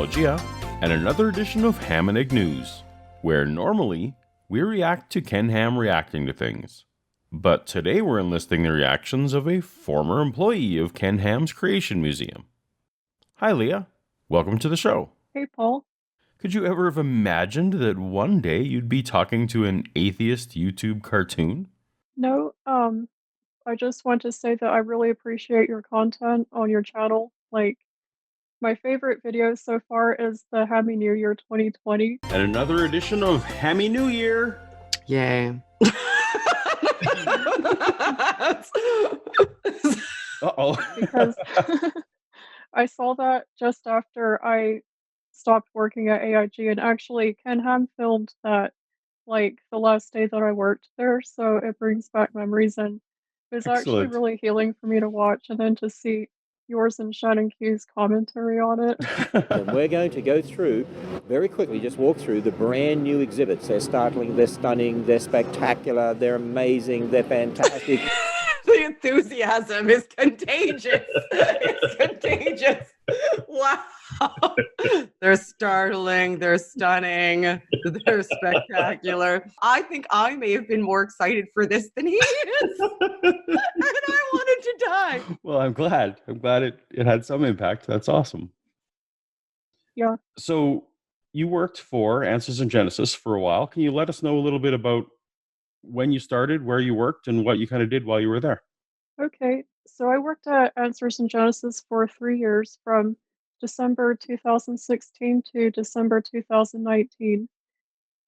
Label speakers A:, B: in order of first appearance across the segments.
A: Paulogia, and another edition of Ham and Egg News, where normally we react to Ken Ham reacting to things. But today we're enlisting the reactions of a former employee of Ken Ham's Creation Museum. Hi, Leah. Welcome to the show.
B: Hey, Paul.
A: Could you ever have imagined that one day you'd be talking to an atheist YouTube cartoon?
B: No, I just want to say that I really appreciate your content on your channel. Like, my favorite video so far is the Happy New Year 2020.
A: And another edition of Hammy New Year.
C: Yay.
A: Uh-oh.
B: Because I saw that just after I stopped working at AiG, and actually Ken Ham filmed that like the last day that I worked there, so it brings back memories, and it was actually
A: Excellent.
B: really healing for me to watch, and then to see yours and Shannon Q's commentary on it.
D: And we're going to go through, very quickly, just walk through the brand new exhibits. They're startling, they're stunning, they're spectacular, they're amazing, they're fantastic.
C: The enthusiasm is contagious. It's contagious. Wow. They're startling, they're stunning, they're spectacular. I think I may have been more excited for this than he is. And I wanted to die.
A: Well, I'm glad. It had some impact. That's awesome.
B: Yeah.
A: So you worked for Answers in Genesis for a while. Can you let us know a little bit about when you started, where you worked, and what you kind of did while you were there?
B: Okay, so I worked at Answers in Genesis for 3 years, from December 2016 to December 2019.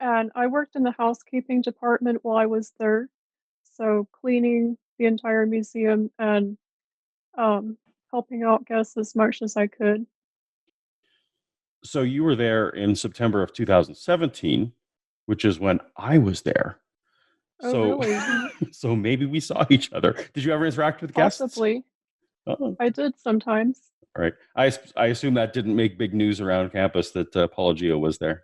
B: And I worked in the housekeeping department while I was there, so cleaning the entire museum and helping out guests as much as I could.
A: So you were there in September of 2017, which is when I was there.
B: Oh, really?
A: So maybe we saw each other. Did you ever interact with guests?
B: Possibly.
A: Oh,
B: I did sometimes.
A: all right. I assume that didn't make big news around campus that Paulogia was there.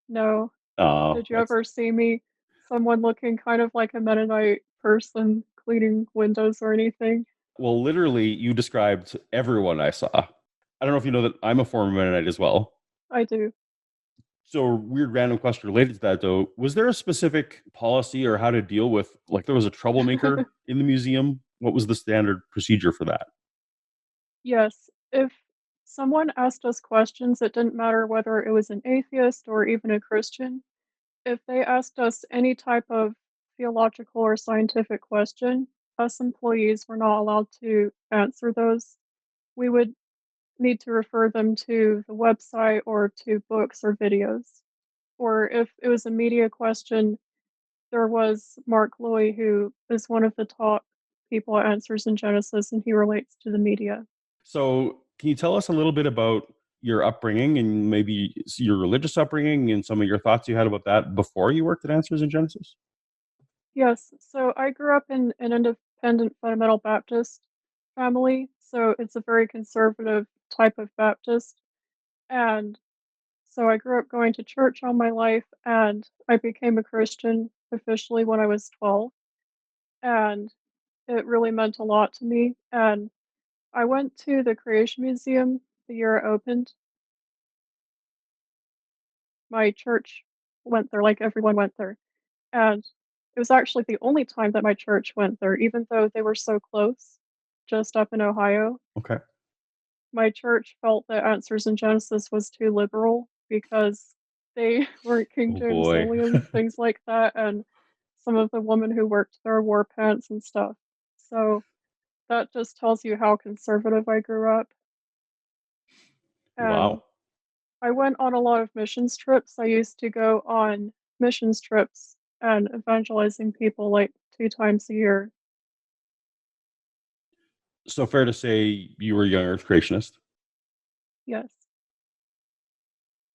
B: No.
A: Oh,
B: Did you ever see me, someone looking kind of like a Mennonite person cleaning windows or anything?
A: well, literally, you described everyone I saw. I don't know if you know that I'm a former Mennonite as well.
B: I do.
A: So, a weird random question related to that, though. Was there a specific policy or how to deal with, like, there was a troublemaker in the museum? What was the standard procedure for that?
B: Yes, if someone asked us questions, it didn't matter whether it was an atheist or even a Christian. If they asked us any type of theological or scientific question, us employees were not allowed to answer those. We would need to refer them to the website or to books or videos. Or if it was a media question, there was Mark Loy, who is one of the top people at Answers in Genesis, and he relates to the media.
A: So, can you tell us a little bit about your upbringing and maybe your religious upbringing and some of your thoughts you had about that before you worked at Answers in Genesis?
B: Yes, so I grew up in an independent fundamental Baptist family, so it's a very conservative type of Baptist. And so I grew up going to church all my life, and I became a Christian officially when I was 12. And it really meant a lot to me. And I went to the Creation Museum the year it opened. My church went there, like everyone went there. And it was actually the only time that my church went there, even though they were so close, just up in Ohio.
A: Okay.
B: My church felt that Answers in Genesis was too liberal because they weren't King
A: Oh
B: James
A: boy.
B: only and things like that, and some of the women who worked there wore pants and stuff. So that just tells you how conservative I grew up. And
A: Wow.
B: I went on a lot of missions trips. I used to go on missions trips and evangelizing people like 2 times a year.
A: So, fair to say you were a young Earth creationist.
B: Yes.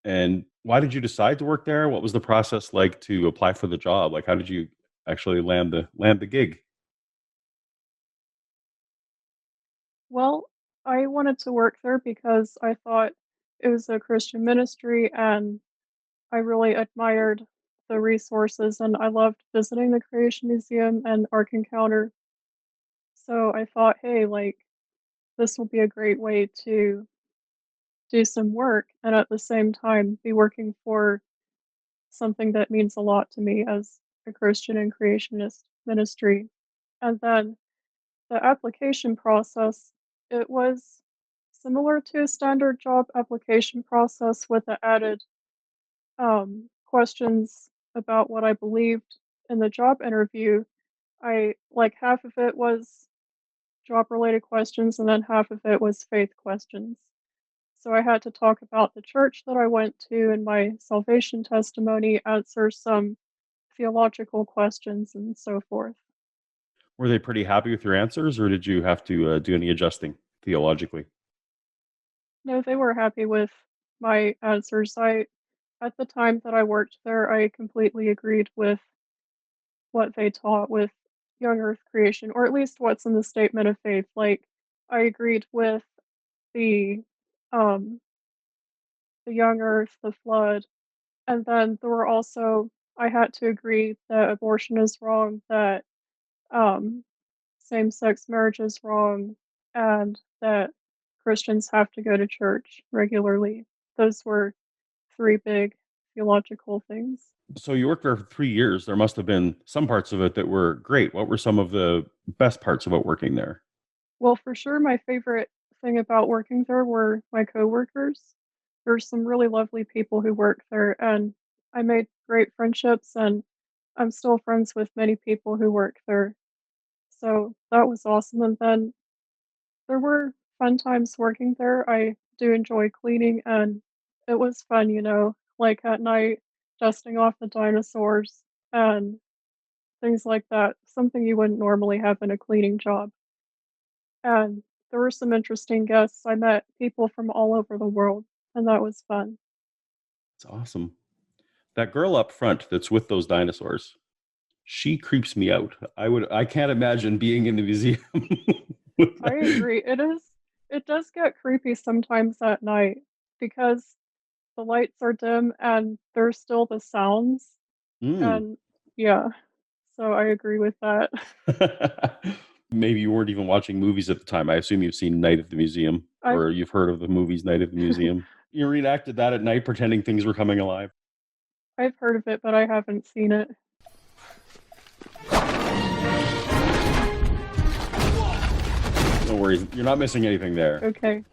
A: And why did you decide to work there? What was the process like to apply for the job? Like, how did you actually land the gig?
B: Well, I wanted to work there because I thought it was a Christian ministry, and I really admired the resources, and I loved visiting the Creation Museum and Ark Encounter. So I thought, hey, like, this will be a great way to do some work and at the same time be working for something that means a lot to me as a Christian and creationist ministry. And then the application process, it was similar to a standard job application process with the added questions about what I believed in the job interview. I like half of it was job related questions, and then half of it was faith questions. So I had to talk about the church that I went to and my salvation testimony, answer some theological questions, and so forth.
A: Were they pretty happy with your answers, or did you have to do any adjusting theologically?
B: No, they were happy with my answers. At the time that I worked there, I completely agreed with what they taught with young earth creation, or at least what's in the statement of faith. Like, I agreed with the um the young earth, the flood, and then there were also I had to agree that abortion is wrong, that um same-sex marriage is wrong, and that Christians have to go to church regularly. Those were three big theological things.
A: So you worked there for 3 years. There must have been some parts of it that were great. What were some of the best parts about working there?
B: Well, for sure, my favorite thing about working there were my coworkers. There's some really lovely people who work there, and I made great friendships, and I'm still friends with many people who work there. So that was awesome. And then there were fun times working there. I do enjoy cleaning, and it was fun, like at night, dusting off the dinosaurs and things like that. Something you wouldn't normally have in a cleaning job. And there were some interesting guests. I met people from all over the world, and that was fun.
A: It's awesome. That girl up front that's with those dinosaurs, she creeps me out. I can't imagine being in the museum. with
B: I
A: that.
B: agree. It does get creepy sometimes at night because the lights are dim and there's still the sounds.
A: Mm.
B: And yeah, so I agree with that.
A: Maybe you weren't even watching movies at the time. I assume you've seen Night of the Museum,
B: I've
A: or you've heard of the movies Night of the Museum. You reenacted that at night, pretending things were coming alive.
B: I've heard of it, but I haven't seen it.
A: No worries, you're not missing anything there.
B: Okay.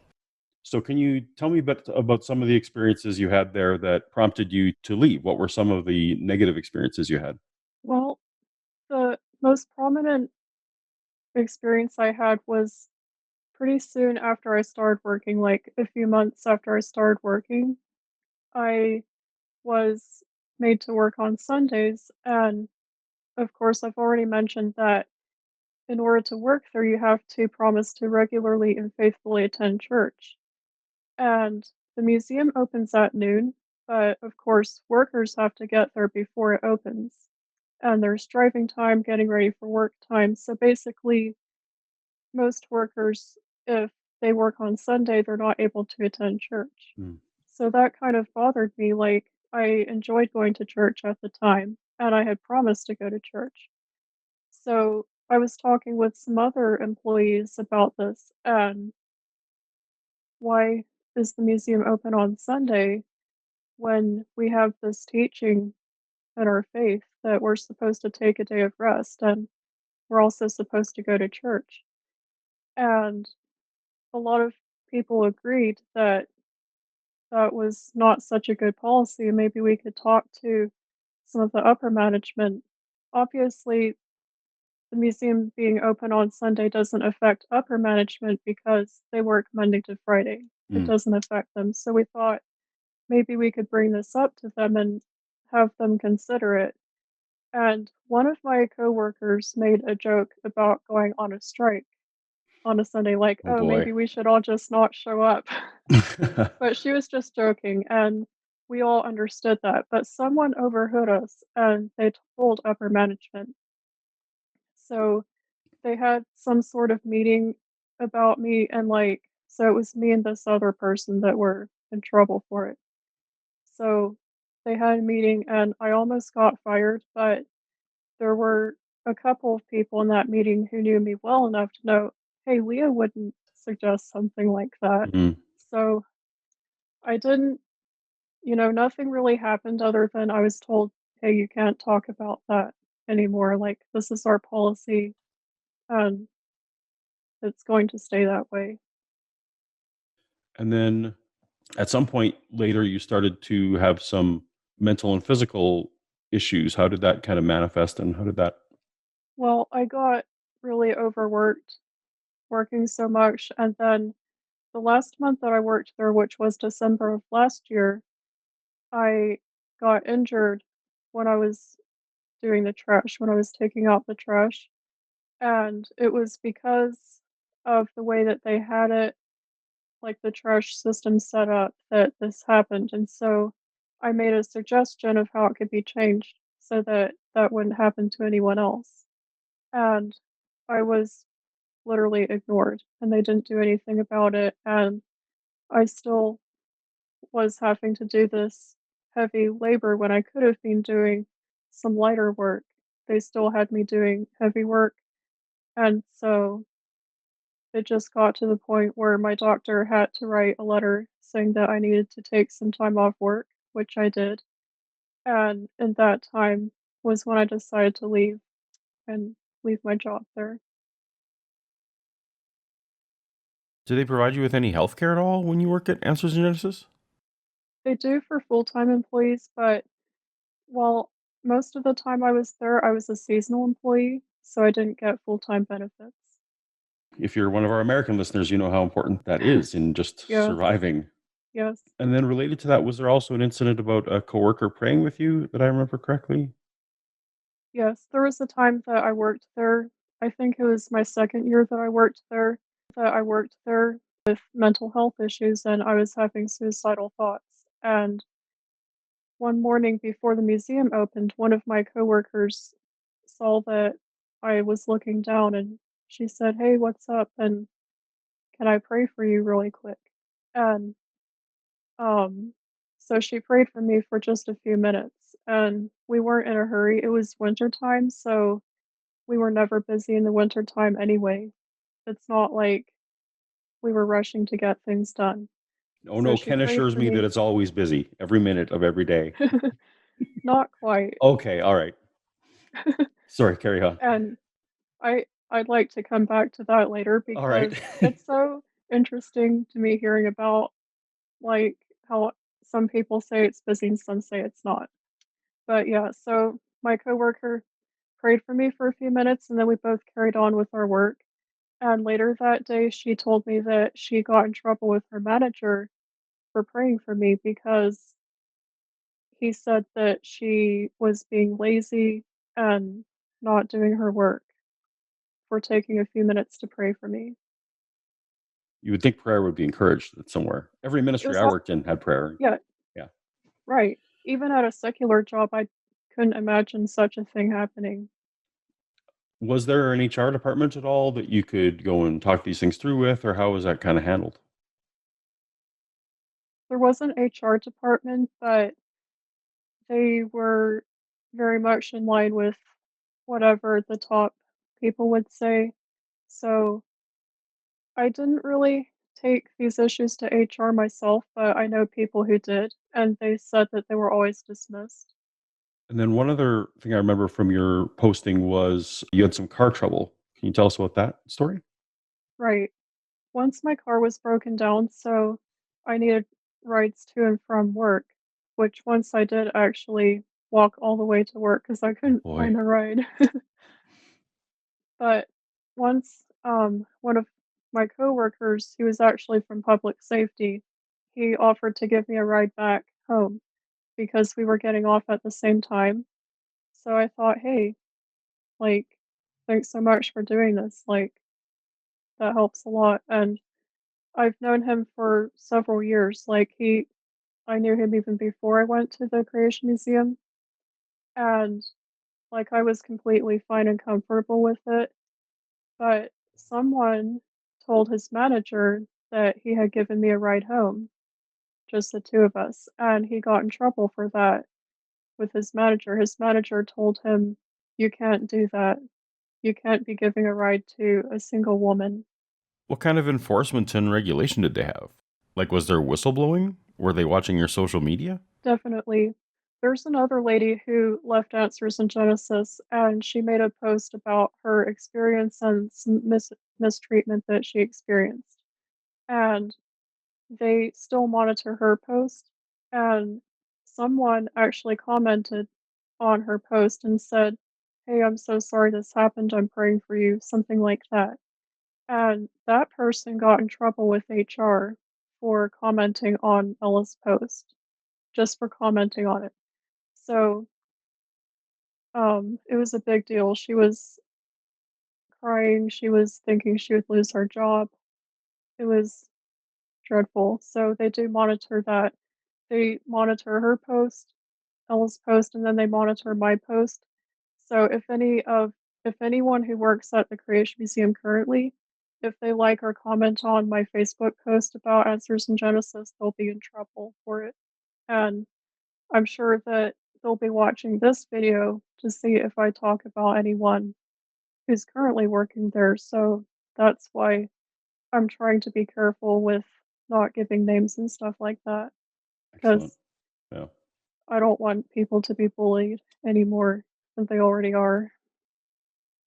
A: So can you tell me a bit about some of the experiences you had there that prompted you to leave? What were some of the negative experiences you had?
B: Well, the most prominent experience I had was pretty soon after I started working, like a few months after I started working. I was made to work on Sundays, and of course, I've already mentioned that in order to work there, you have to promise to regularly and faithfully attend church. And the museum opens at noon, but of course, workers have to get there before it opens. And there's driving time, getting ready for work time. So basically, most workers, if they work on Sunday, they're not able to attend church.
A: Mm.
B: So that kind of bothered me. Like, I enjoyed going to church at the time, and I had promised to go to church. So I was talking with some other employees about this, and why is the museum open on Sunday when we have this teaching in our faith that we're supposed to take a day of rest and we're also supposed to go to church? And a lot of people agreed that that was not such a good policy. Maybe we could talk to some of the upper management. Obviously, the museum being open on Sunday doesn't affect upper management because they work Monday to Friday. It
A: Mm.
B: doesn't affect them. So we thought maybe we could bring this up to them and have them consider it. And one of my coworkers made a joke about going on a strike on a Sunday, like,
A: Oh
B: oh,
A: boy.
B: maybe we should all just not show up. But she was just joking, and we all understood that. But someone overheard us and they told upper management. So they had some sort of meeting about me, and like, so it was me and this other person that were in trouble for it. So they had a meeting, and I almost got fired, but there were a couple of people in that meeting who knew me well enough to know, hey, Leah wouldn't suggest something like that.
A: Mm.
B: So I didn't, nothing really happened other than I was told, "Hey, you can't talk about that anymore, like, this is our policy, and it's going to stay that way."
A: And then at some point later, you started to have some mental and physical issues. How did that kind of manifest and how did that?
B: Well, I got really overworked, working so much, and then the last month that I worked there, which was December of last year, I got injured when I was doing the trash, when I was taking out the trash, and it was because of the way that they had it, like the trash system set up, that this happened. And so I made a suggestion of how it could be changed so that that wouldn't happen to anyone else. And I was literally ignored, and they didn't do anything about it. And I still was having to do this heavy labor when I could have been doing some lighter work. They still had me doing heavy work. And so it just got to the point where my doctor had to write a letter saying that I needed to take some time off work, which I did. And in that time was when I decided to leave and leave my job there.
A: Did they provide you with any health care at all when you work at Answers in Genesis?
B: They do for full-time employees, but well, most of the time I was there, I was a seasonal employee, so I didn't get full-time benefits.
A: If you're one of our American listeners, you know how important that is in just
B: Yes,
A: surviving.
B: yes,
A: And then related to that, was there also an incident about a coworker praying with you that I remember correctly?
B: yes. There was a time that I worked there. I think it was my second year that I worked there with mental health issues and I was having suicidal thoughts. And one morning before the museum opened, one of my coworkers saw that I was looking down and she said, "Hey, what's up? And can I pray for you really quick?" And um so she prayed for me for just a few minutes and we weren't in a hurry. It was winter time, so we were never busy in the winter time anyway. It's not like we were rushing to get things done.
A: Oh
B: So
A: no,
B: she
A: Ken
B: prayed
A: assures
B: for
A: me that
B: me.
A: it's always busy, every minute of every day.
B: Not quite.
A: Okay, all right. Sorry, carry on.
B: And I'd like to come back to that later
A: All right.
B: because it's so interesting to me hearing about, like, how some people say it's busy and some say it's not. But yeah, so my coworker prayed for me for a few minutes and then we both carried on with our work. And later that day, she told me that she got in trouble with her manager for praying for me because he said that she was being lazy and not doing her work for taking a few minutes to pray for me.
A: You would think prayer would be encouraged somewhere. Every
B: It
A: ministry
B: was
A: I
B: all,
A: worked in had prayer.
B: yeah,
A: Yeah.
B: right. Even at a secular job, I couldn't imagine such a thing happening.
A: Was there an HR department at all that you could go and talk these things through with, or how was that kind of handled?
B: There was an HR department, but they were very much in line with whatever the top people would say. So I didn't really take these issues to HR myself, but I know people who did, and they said that they were always dismissed.
A: And then one other thing I remember from your posting was you had some car trouble. Can you tell us about that story?
B: Right. Once my car was broken down, so I needed rides to and from work, which once I did actually walk all the way to work because I
A: Oh
B: couldn't
A: boy.
B: find a ride. But once, one of my coworkers, he was actually from public safety, he offered to give me a ride back home because we were getting off at the same time. So I thought, "Hey, like, thanks so much for doing this, like, that helps a lot." And I've known him for several years, like, I knew him even before I went to the Creation Museum, and, like, I was completely fine and comfortable with it. But someone told his manager that he had given me a ride home, just the two of us, and he got in trouble for that with his manager. His manager told him, "You can't do that. You can't be giving a ride to a single woman."
A: What kind of enforcement and regulation did they have? Like, was there whistleblowing? Were they watching your social media?
B: Definitely. There's another lady who left Answers in Genesis, and she made a post about her experience and some mistreatment that she experienced. And they still monitor her post, and someone actually commented on her post and said, "Hey, I'm so sorry this happened. I'm praying for you," something like that. And that person got in trouble with HR for commenting on Ella's post, just for commenting on it. So, it was a big deal. She was crying, she was thinking she would lose her job. It was dreadful. So they do monitor that. They monitor her post, Ella's post, and then they monitor my post. So if anyone who works at the Creation Museum currently, if they like or comment on my Facebook post about Answers in Genesis, they'll be in trouble for it. And I'm sure that they'll be watching this video to see if I talk about anyone who's currently working there. So that's why I'm trying to be careful with not giving names and stuff like that,
E: Excellent.
B: because
E: Yeah.
B: I don't want people to be bullied any more than they already are.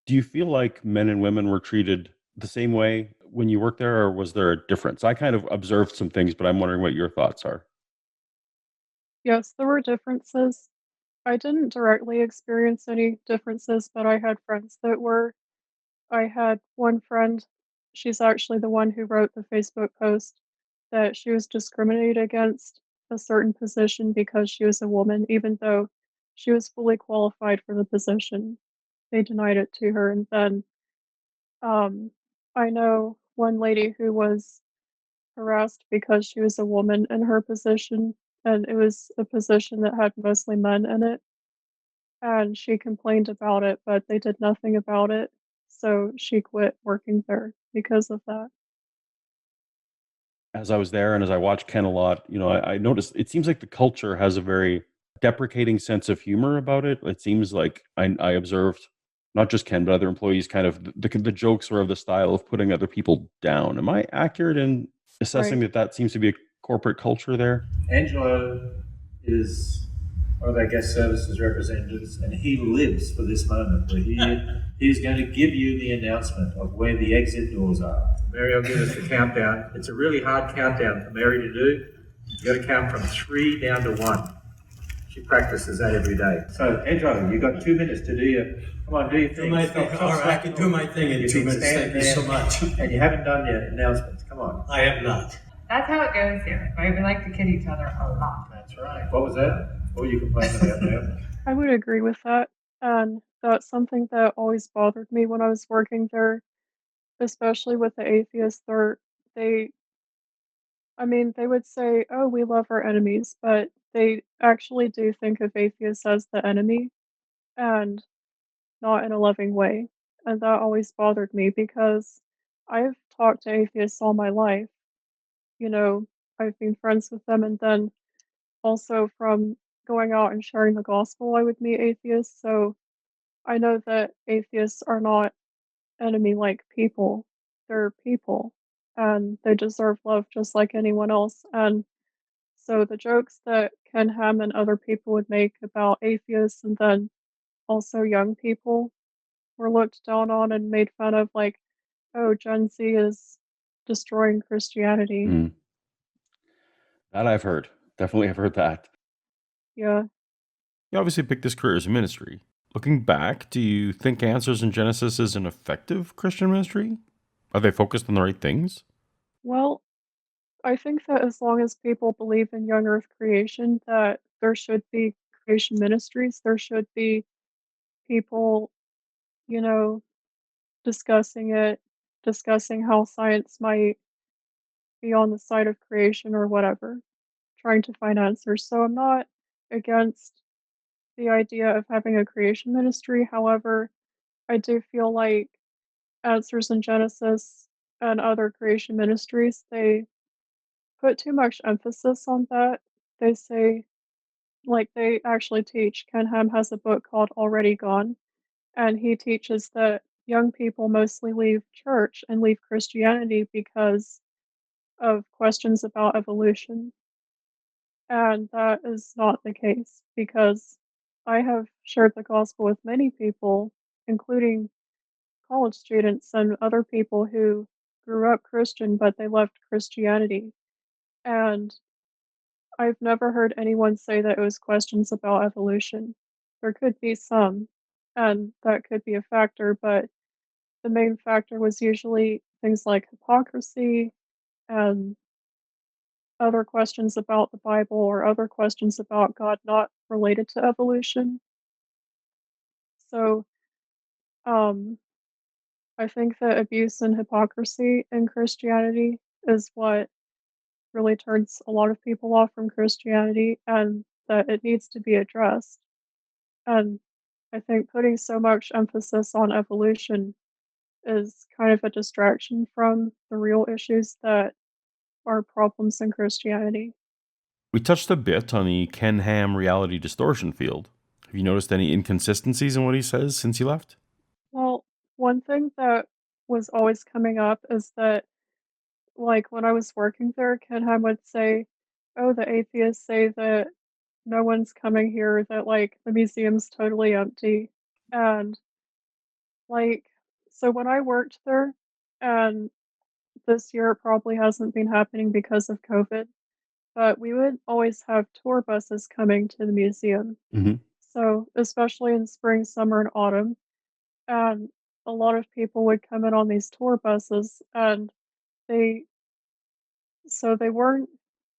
E: Do you feel like men and women were treated the same way when you worked there, or was there a difference? I kind of observed some things, but I'm wondering what your thoughts are.
B: Yes, there were differences. I didn't directly experience any differences, but I had friends that were. I had one friend, she's actually the one who wrote the Facebook post, that she was discriminated against a certain position because she was a woman, even though she was fully qualified for the position. They denied it to her. And then um, I know one lady who was harassed because she was a woman in her position, and it was a position that had mostly men in it. And she complained about it, but they did nothing about it. So she quit working there because of that.
E: As I was there and as I watched Ken a lot, I noticed it seems like the culture has a very deprecating sense of humor about it. It seems like I observed not just Ken, but other employees kind of the jokes were of the style of putting other people down. Am I accurate in assessing
B: Right.
E: that seems to be a corporate culture there?
F: Angelo is one of our guest services representatives, and he lives for this moment where he's going to give you the announcement of where the exit doors are. Mary will give us the countdown. It's a really hard countdown for Mary to do. You've got to count from 3 down to 1. She practices that every day. So, Angelo, you've got 2 minutes to do your, come on, do your thing.
G: All right, I can do my thing in 2 minutes. Thank you so much.
F: And you haven't done your announcements. Come on.
G: I have not.
H: That's how it goes here, right? We like to kid each other a lot.
F: That's right. What was that? What were you complaining about now?
B: I would agree with that. And that's something that always bothered me when I was working there, especially with the atheists. They, I mean, they would say, "Oh, we love our enemies," but they actually do think of atheists as the enemy and not in a loving way. And that always bothered me because I've talked to atheists all my life. You know, I've been friends with them, and then also from going out and sharing the gospel, I would meet atheists. So I know that atheists are not enemy-like people. They're people, and they deserve love just like anyone else. And so the jokes that Ken Ham and other people would make about atheists and then also young people were looked down on and made fun of, like, "Oh, Gen Z is destroying Christianity."
E: Mm, that I've heard. Definitely, I've heard that.
B: Yeah.
A: You obviously picked this career as a ministry. Looking back, do you think Answers in Genesis is an effective Christian ministry? Are they focused on the right things?
B: Well, I think that as long as people believe in young earth creation, that there should be creation ministries. There should be people, you know, discussing it, discussing how science might be on the side of creation or whatever, trying to find answers. So I'm not against the idea of having a creation ministry. However, I do feel like Answers in Genesis and other creation ministries, they put too much emphasis on that. They say, like, they actually teach. Ken Ham has a book called Already Gone, and he teaches that young people mostly leave church and leave Christianity because of questions about evolution. And that is not the case because I have shared the gospel with many people, including college students and other people who grew up Christian, but they left Christianity. And I've never heard anyone say that it was questions about evolution. There could be some, and that could be a factor, but the main factor was usually things like hypocrisy and other questions about the Bible or other questions about God not related to evolution. So, um, I think that abuse and hypocrisy in Christianity is what really turns a lot of people off from Christianity and that it needs to be addressed. And I think putting so much emphasis on evolution is kind of a distraction from the real issues that are problems in Christianity.
A: We touched a bit on the Ken Ham reality distortion field. Have you noticed any inconsistencies in what he says since he left?
B: Well, one thing that was always coming up is that, like, when I was working there, Kenham would say, "Oh, the atheists say that no one's coming here, that, like, the museum's totally empty." And, like, so when I worked there, and this year it probably hasn't been happening because of COVID, but we would always have tour buses coming to the museum.
E: Hmm.
B: So, especially in spring, summer, and autumn, and a lot of people would come in on these tour buses, and they they weren't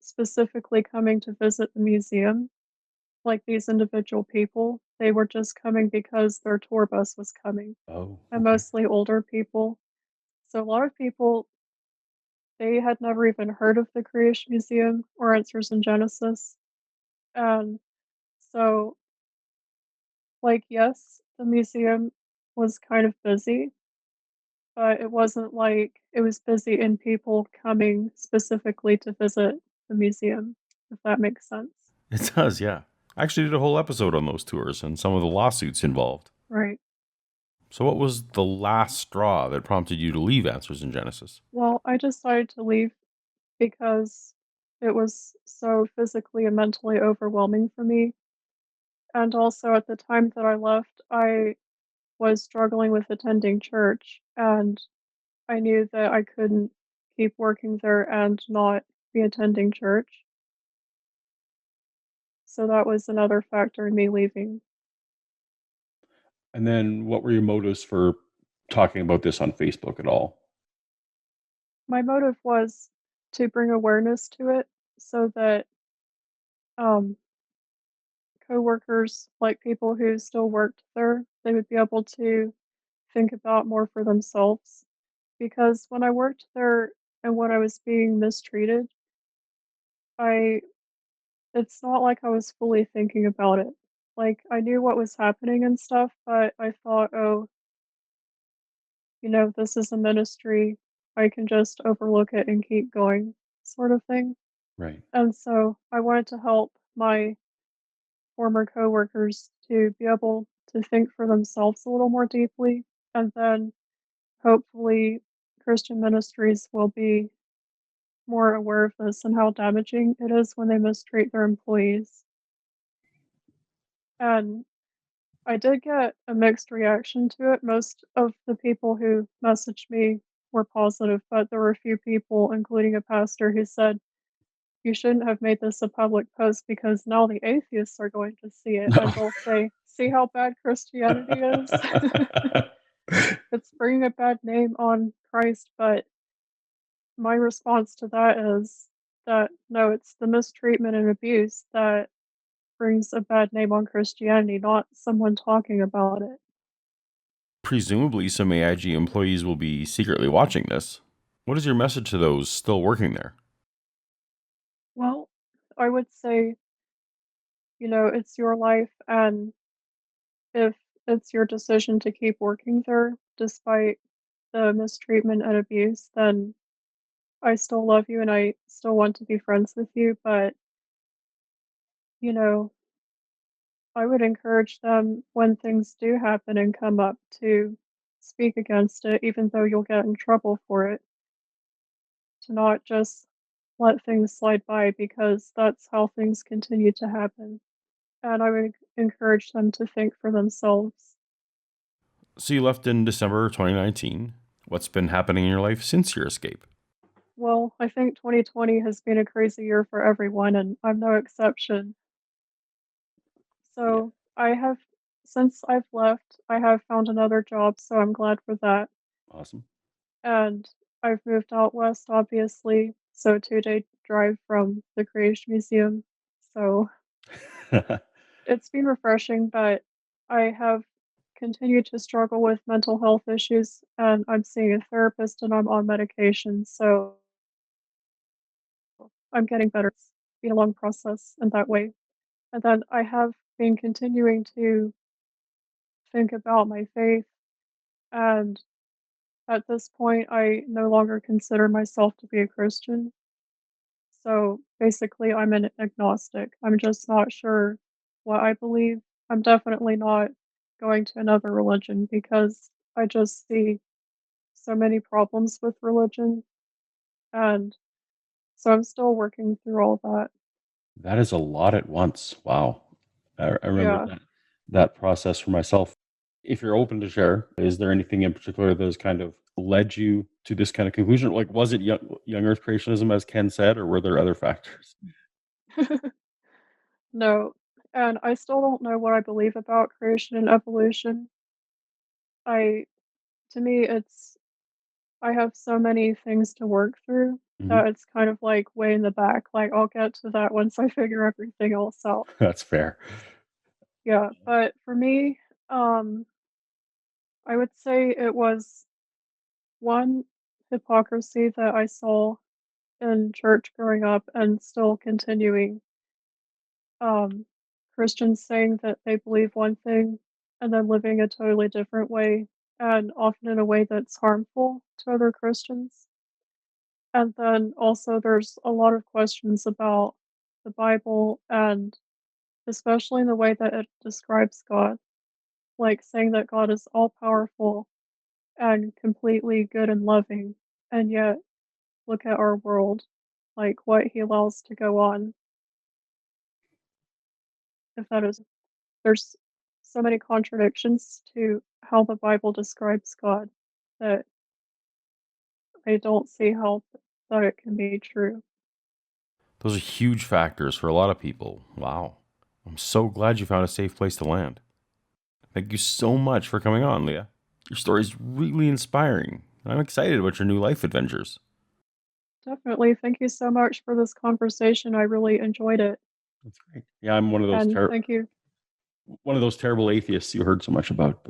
B: specifically coming to visit the museum, like these individual people. They were just coming because their tour bus was coming,
E: Oh,
B: and
E: okay.
B: mostly older people. So a lot of people, they had never even heard of the Creation Museum or Answers in Genesis. And so, like, yes, the museum was kind of busy, but it wasn't like it was busy in people coming specifically to visit the museum, if that makes sense.
A: It does, yeah. I actually did a whole episode on those tours and some of the lawsuits involved.
B: Right.
A: So, what was the last straw that prompted you to leave Answers in Genesis?
B: Well, I decided to leave because it was so physically and mentally overwhelming for me. And also at the time that I left, I was struggling with attending church, and I knew that I couldn't keep working there and not be attending church. So that was another factor in me leaving.
E: And then what were your motives for talking about this on Facebook at all?
B: My motive was to bring awareness to it so that um, coworkers, like people who still worked there, they would be able to think about more for themselves. Because when I worked there and when I was being mistreated, I it's not like I was fully thinking about it. Like I knew what was happening and stuff, but I thought, oh, this is a ministry. I can just overlook it and keep going, sort of thing.
E: Right.
B: And so I wanted to help my former coworkers to be able to think for themselves a little more deeply. And then hopefully Christian ministries will be more aware of this and how damaging it is when they mistreat their employees. And I did get a mixed reaction to it. Most of the people who messaged me were positive, but there were a few people, including a pastor, who said, "You shouldn't have made this a public post because now the atheists are going to see it
E: No.
B: and they'll say, 'See how bad Christianity is?'" It's bringing a bad name on Christ, but my response to that is that no, it's the mistreatment and abuse that brings a bad name on Christianity, not someone talking about it.
A: Presumably, some AIG employees will be secretly watching this. What is your message to those still working there?
B: Well, I would say, it's your life, and if it's your decision to keep working there despite the mistreatment and abuse, then I still love you and I still want to be friends with you, but, you know, I would encourage them when things do happen and come up to speak against it, even though you'll get in trouble for it, to not just let things slide by because that's how things continue to happen. And I would encourage them to think for themselves.
A: So you left in December 2019. What's been happening in your life since your escape?
B: Well, I think 2020 has been a crazy year for everyone, and I'm no exception.
E: Yeah.
B: So since I've left, I have found another job, so I'm glad for that.
E: Awesome.
B: And I've moved out west, obviously, so 2-day drive from the Creation Museum. So it's been refreshing, but I have continued to struggle with mental health issues, and I'm seeing a therapist and I'm on medication, so I'm getting better. It's been a long process in that way. And then I have been continuing to think about my faith, and at this point, I no longer consider myself to be a Christian. So basically, I'm an agnostic. I'm just not sure what I believe. I'm definitely not going to another religion because I just see so many problems with religion. And so I'm still working through all that.
E: That is a lot at once. Wow. I remember
B: Yeah.
E: that process for myself. If you're open to share, is there anything in particular that has kind of led you to this kind of conclusion? Like, was it young Earth creationism, as Ken said, or were there other factors?
B: No. And I still don't know what I believe about creation and evolution. I to me it's I have so many things to work through
E: Mhm.
B: that it's kind of like way in the back. Like I'll get to that once I figure everything else out.
E: That's fair.
B: Yeah, but for me, I would say it was one hypocrisy that I saw in church growing up and still continuing. Um, Christians saying that they believe one thing and then living a totally different way, and often in a way that's harmful to other Christians. And then also, there's a lot of questions about the Bible, and especially in the way that it describes God, like saying that God is all powerful and completely good and loving, and yet look at our world, like what he allows to go on, if that is there's so many contradictions to how the Bible describes God that I don't see how that it can be true.
A: Those are huge factors for a lot of people. Wow. I'm so glad you found a safe place to land. Thank you so much for coming on, Leah. Your story is really inspiring. I'm excited about your new life adventures.
B: Definitely. Thank you so much for this conversation. I really enjoyed it.
E: That's great. Yeah, I'm one of those
B: And thank you.
E: terrible atheists you heard so much about.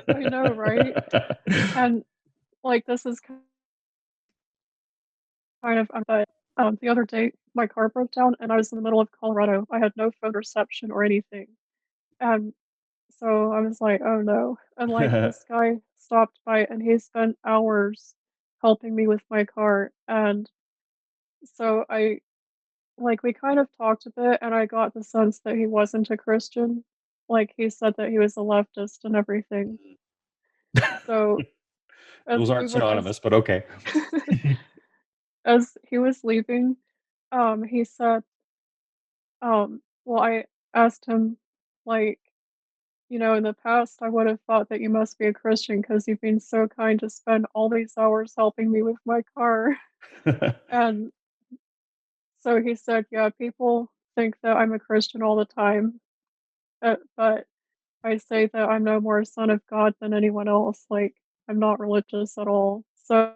B: I know, right? And like this is kind of but the other day my car broke down and I was in the middle of Colorado. I had no phone reception or anything. And so I was like, "Oh no." And like this guy stopped by and he spent hours helping me with my car. And so we kind of talked a bit and I got the sense that he wasn't a Christian. Like he said that he was a leftist and everything. So as
E: Those
B: we
E: aren't
B: were
E: synonymous, but okay.
B: as he was leaving, he said, well, I asked him, like, in the past, I would have thought that you must be a Christian because you've been so kind to spend all these hours helping me with my car. And so he said, yeah, people think that I'm a Christian all the time, but I say that I'm no more a son of God than anyone else. Like, I'm not religious at all. So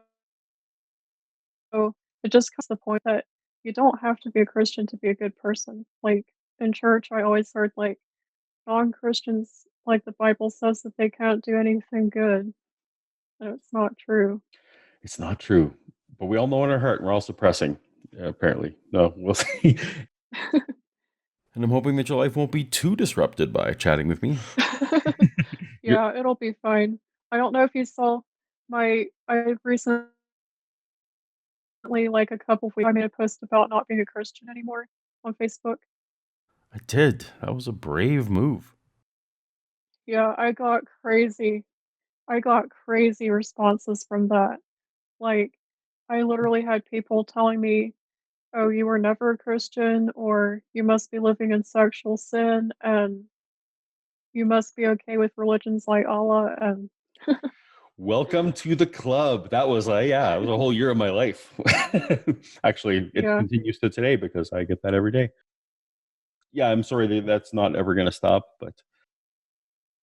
B: it just comes to the point that you don't have to be a Christian to be a good person. Like, in church, I always heard, like, non-Christians, like the Bible says that they can't do anything good, and it's not true.
E: It's not true, but we all know in our heart we're all suppressing. Apparently, no, we'll see.
A: And I'm hoping that your life won't be too disrupted by chatting with me.
E: You're,
B: Yeah, it'll be fine. I don't know if you saw I recently, like a couple of weeks, I made a post about not being a Christian anymore on Facebook.
A: I did. That was a brave move.
B: Yeah, I got crazy responses from that. Like, I literally had people telling me, "Oh, you were never a Christian," or "You must be living in sexual sin," and "You must be okay with religions like Allah," and
E: Welcome to the club. That was it was a whole year of my life. Actually, it
B: yeah,
E: continues to today because I get that every day. Yeah, I'm sorry that's not ever going to stop, but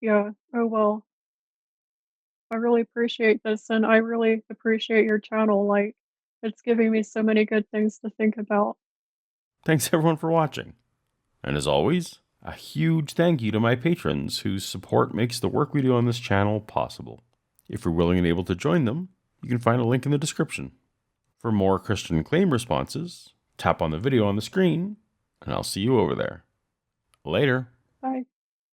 B: yeah. Oh, well, I really appreciate this, and I really appreciate your channel, like, it's giving me so many good things to think about.
A: Thanks everyone for watching. And as always, a huge thank you to my patrons whose support makes the work we do on this channel possible. If you're willing and able to join them, you can find a link in the description. For more Christian claim responses, tap on the video on the screen, and I'll see you over there. Later.
B: Bye.